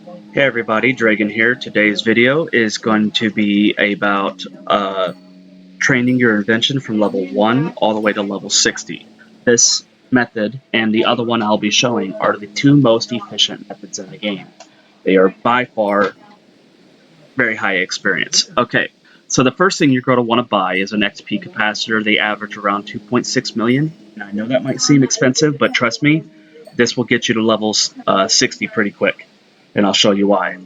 Hey everybody, Dragon here. Today's video is going to be about training your invention from level 1 all the way to level 60. This method and the other one I'll be showing are the two most efficient methods in the game. They are by far very high experience. Okay, so the first thing you're going to want to buy is an XP capacitor. They average around 2.6 million. And I know that might seem expensive, but trust me, this will get you to levels 60 pretty quick. And I'll show you why.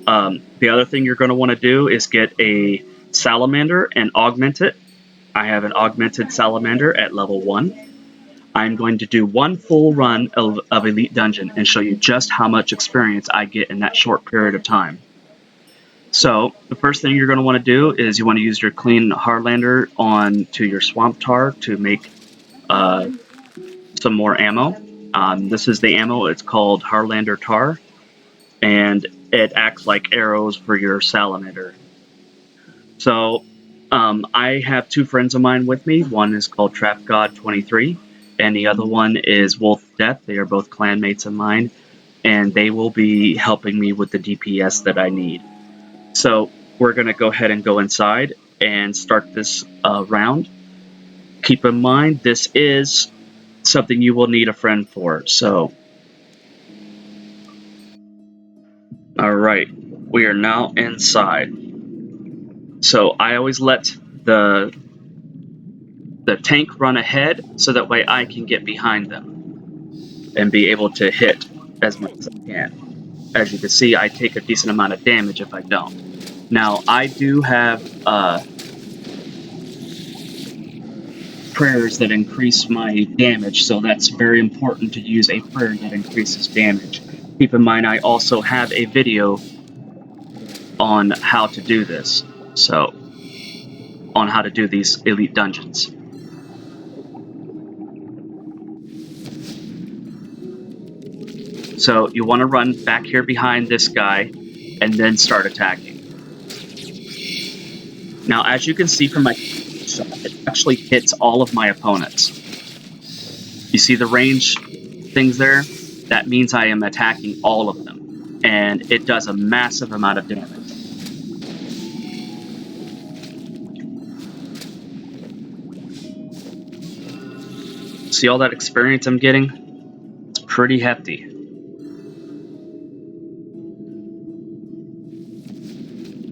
The other thing you're going to want to do is get a salamander and augment it. I have an augmented salamander at level 1. I'm going to do one full run of Elite Dungeon and show you just how much experience I get in that short period of time. So the first thing you're going to want to do is you want to use your clean Hardlander onto your Swamp Tar to make some more ammo. This is the ammo. It's called Hardlander Tar, and it acts like arrows for your salamander. So I have two friends of mine with me. One is called Trap God 23, and the other one is Wolf Death. They are both clanmates of mine, and they will be helping me with the DPS that I need. So we're going to go ahead and go inside and start this round. Keep in mind, this is something you will need a friend for. So, all right, we are now inside. So I always let the tank run ahead so that way I can get behind them and be able to hit as much as I can. As you can see, I take a decent amount of damage if I don't. Now, I do have prayers that increase my damage, so that's very important to use a prayer that increases damage. Keep in mind, I also have a video on how to do this, so on how to do these elite dungeons. So you want to run back here behind this guy and then start attacking. Now, as you can see from my shot, it actually hits all of my opponents. You see the range things there? That means I am attacking all of them, and it does a massive amount of damage. See all that experience I'm getting? It's pretty hefty.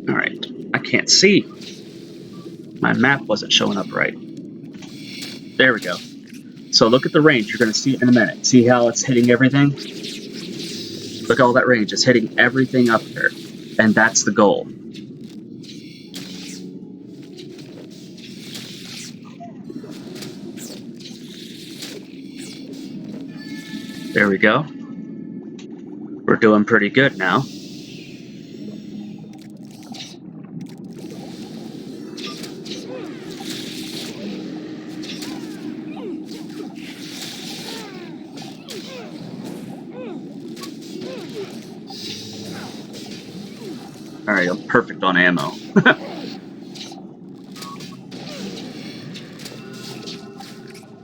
Alright, I can't see. My map wasn't showing up right. There we go. So look at the range. You're going to see it in a minute. See how it's hitting everything? Look at all that range. It's hitting everything up there. And that's the goal. There we go. We're doing pretty good now. Alright, I'm perfect on ammo.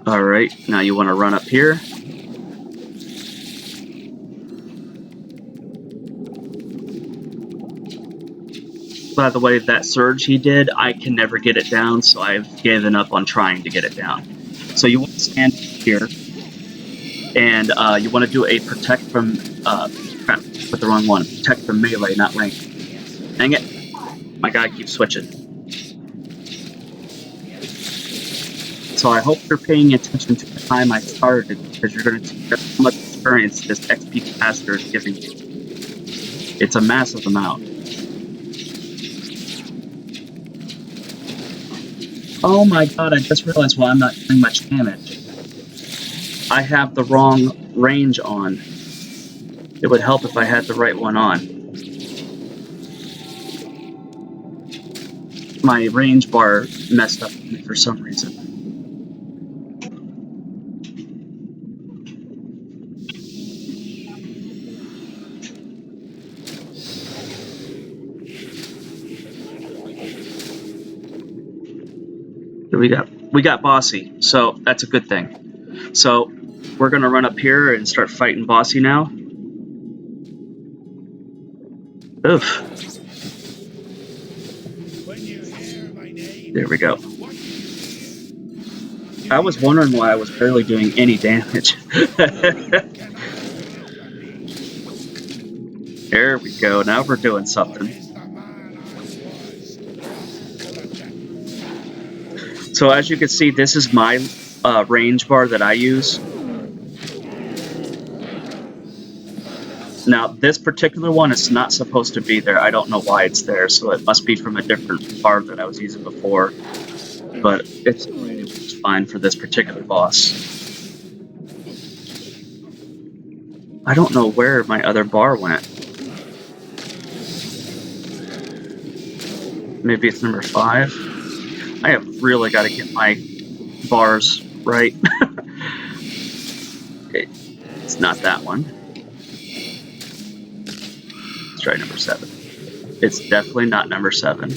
Alright, now you want to run up here. By the way, that surge he did, I can never get it down, so I've given up on trying to get it down. So you want to stand here, and you want to do a protect from, crap, put the wrong one. Protect from melee, not range. Dang it. My guy keeps switching. So I hope you're paying attention to the time I started, because you're going to see how much experience this XP capacitor is giving you. It's a massive amount. Oh my god, I just realized why I'm not doing much damage. I have the wrong range on. It would help if I had the right one on. My range bar messed up for some reason. We got Bossy, so that's a good thing. So we're gonna run up here and start fighting Bossy now. Oof. There we go. I was wondering why I was barely doing any damage. There we go. Now we're doing something. So as you can see, this is my range bar that I use. Now, this particular one is not supposed to be there. I don't know why it's there, so it must be from a different bar that I was using before. But it's alright, it works fine for this particular boss. I don't know where my other bar went. Maybe it's number 5. I have really got to get my bars right. Okay, it's not that one. Let's try number 7. It's definitely not number 7.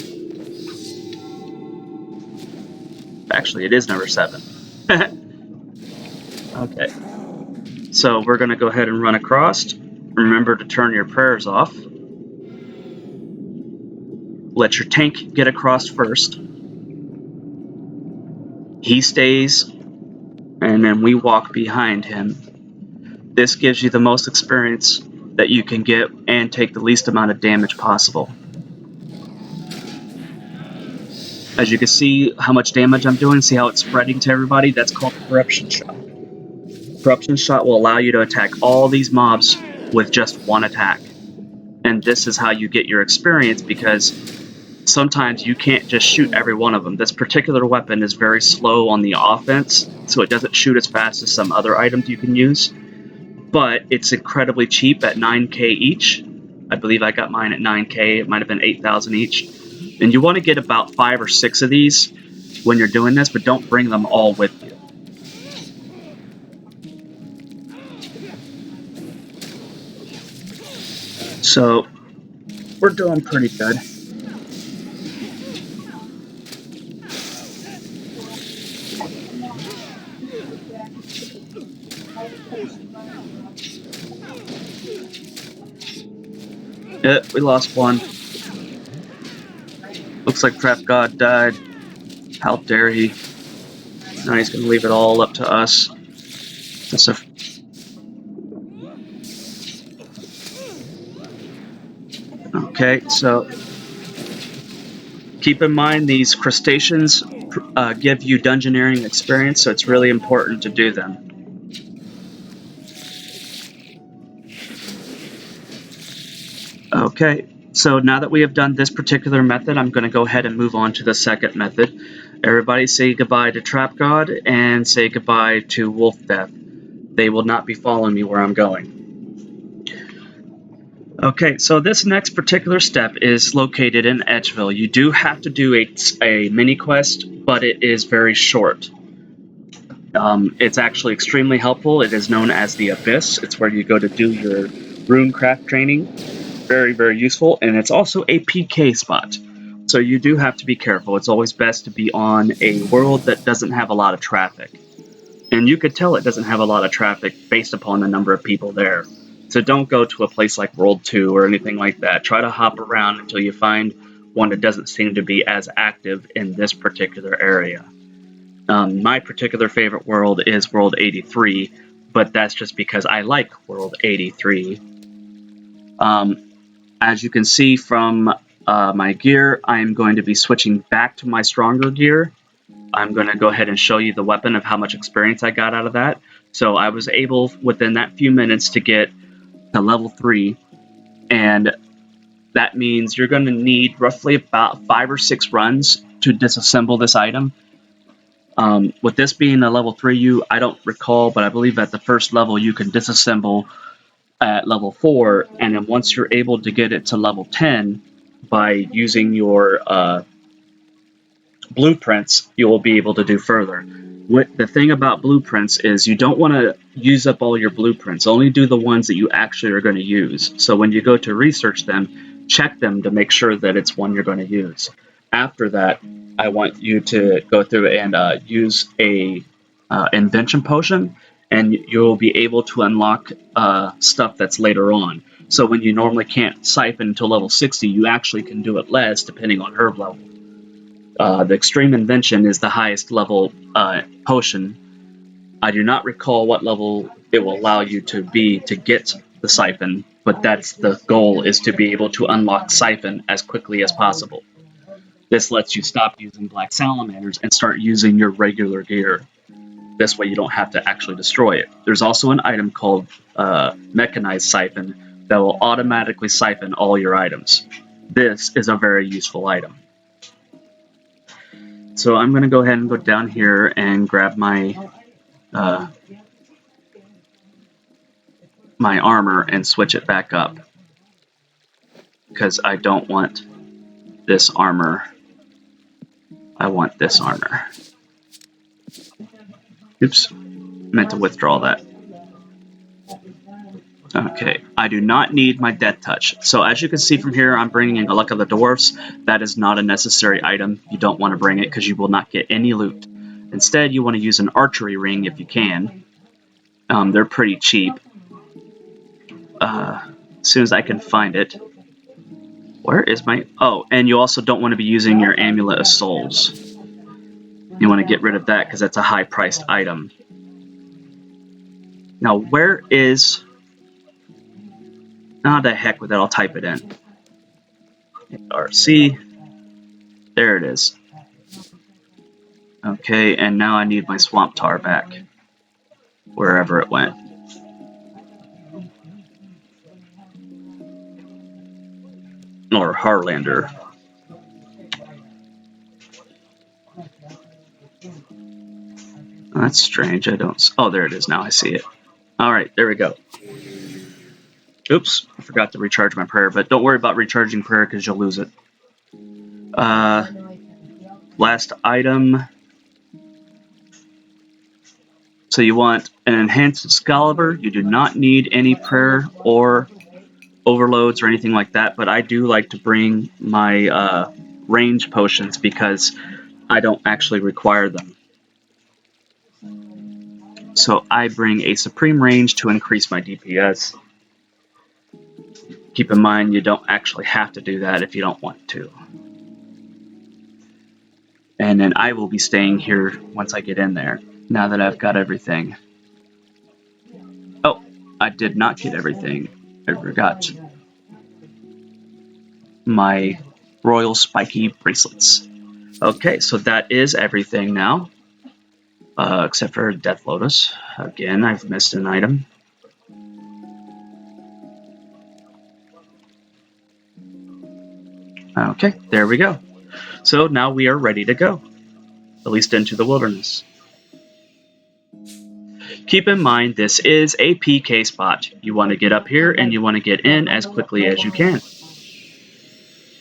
Actually, it is number 7. Okay. So we're going to go ahead and run across. Remember to turn your prayers off. Let your tank get across first. He stays, and then we walk behind him. This gives you the most experience that you can get and take the least amount of damage possible. As you can see how much damage I'm doing, see how it's spreading to everybody? That's called Corruption Shot. Corruption Shot will allow you to attack all these mobs with just one attack. And this is how you get your experience, because sometimes you can't just shoot every one of them. This particular weapon is very slow on the offense, so it doesn't shoot as fast as some other items you can use. But it's incredibly cheap at 9k each. I believe I got mine at 9k. It might have been 8,000 each. And you want to get about 5 or 6 of these when you're doing this, but don't bring them all with you. So we're doing pretty good. We lost one. Looks like Trap God died. How dare he? Now he's going to leave it all up to us. That's a... Okay, so keep in mind these crustaceans give you dungeoneering experience, so it's really important to do them. Okay, so now that we have done this particular method, I'm going to go ahead and move on to the second method. Everybody say goodbye to Trap God and say goodbye to Wolf Death. They will not be following me where I'm going. Okay, so this next particular step is located in Edgeville. You do have to do a mini quest, but it is very short. It's actually extremely helpful. It is known as the Abyss. It's where you go to do your runecraft training. Very, very useful, and it's also a PK spot. So you do have to be careful. It's always best to be on a world that doesn't have a lot of traffic. And you could tell it doesn't have a lot of traffic based upon the number of people there. So don't go to a place like World 2 or anything like that. Try to hop around until you find one that doesn't seem to be as active in this particular area. My particular favorite world is World 83, but that's just because I like World 83. As you can see from my gear, I'm going to be switching back to my stronger gear. I'm going to go ahead and show you the weapon of how much experience I got out of that. So I was able, within that few minutes, to get to level 3, and that means you're going to need roughly about 5 or 6 runs to disassemble this item. With this being a level 3, I don't recall, but I believe at the first level you can disassemble at level 4, and then once you're able to get it to level 10 by using your blueprints, you will be able to do further. The thing about blueprints is you don't want to use up all your blueprints. Only do the ones that you actually are going to use. So when you go to research them, check them to make sure that it's one you're going to use. After that, I want you to go through and use a invention potion, and you'll be able to unlock stuff that's later on. So when you normally can't siphon until level 60, you actually can do it less depending on herb level. The Extreme Invention is the highest level potion. I do not recall what level it will allow you to be to get the siphon, but that's the goal, is to be able to unlock siphon as quickly as possible. This lets you stop using black salamanders and start using your regular gear. This way you don't have to actually destroy it. There's also an item called Mechanized Siphon that will automatically siphon all your items. This is a very useful item. So I'm going to go ahead and go down here and grab my my armor and switch it back up, because I don't want this armor. I want this armor. Oops, meant to withdraw that. Okay, I do not need my Death Touch. So as you can see from here, I'm bringing a Luck of the Dwarfs. That is not a necessary item. You don't want to bring it because you will not get any loot. Instead, you want to use an archery ring if you can. They're pretty cheap. As soon as I can find it. Where is my... Oh, and you also don't want to be using your Amulet of Souls. You want to get rid of that because that's a high-priced item. Now, where is... Ah, the heck with it, I'll type it in. RC. There it is. Okay, and now I need my Swamp Tar back. Wherever it went. Or Harlander. That's strange, I don't... Oh, there it is now, I see it. Alright, there we go. Oops, I forgot to recharge my prayer, but don't worry about recharging prayer because you'll lose it. Last item. So you want an Enhanced Excalibur. You do not need any prayer or overloads or anything like that, but I do like to bring my range potions because I don't actually require them. So I bring a Supreme Range to increase my DPS. Keep in mind, you don't actually have to do that if you don't want to. And then I will be staying here once I get in there, now that I've got everything. Oh, I did not get everything. I forgot my Royal Spiky Bracelets. Okay, so that is everything now. Except for Death Lotus. Again, I've missed an item. Okay, there we go. So now we are ready to go, at least into the wilderness. Keep in mind, this is a PK spot. You want to get up here and you want to get in as quickly as you can.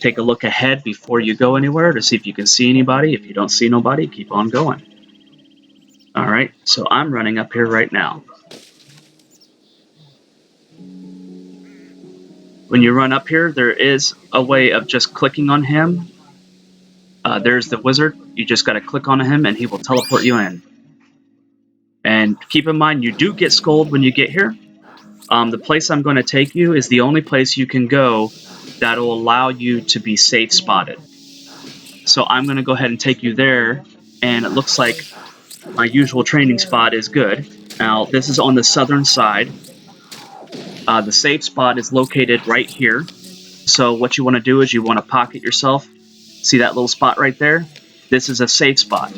Take a look ahead before you go anywhere to see if you can see anybody. If you don't see nobody, keep on going. Alright, so I'm running up here right now. When you run up here, there is a way of just clicking on him. There's the wizard. You just got to click on him and he will teleport you in. And keep in mind, you do get Scold when you get here. The place I'm going to take you is the only place you can go that will allow you to be safe spotted. So I'm going to go ahead and take you there, and it looks like my usual training spot is good. Now, this is on the southern side. The safe spot is located right here. So what you want to do is you want to pocket yourself. See that little spot right there? This is a safe spot.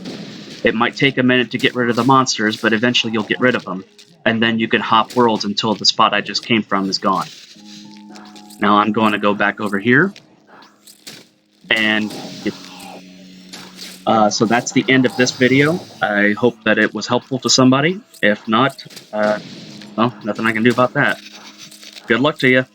It might take a minute to get rid of the monsters, but eventually you'll get rid of them. And then you can hop worlds until the spot I just came from is gone. Now I'm going to go back over here. And so that's the end of this video. I hope that it was helpful to somebody. If not, well, nothing I can do about that. Good luck to you.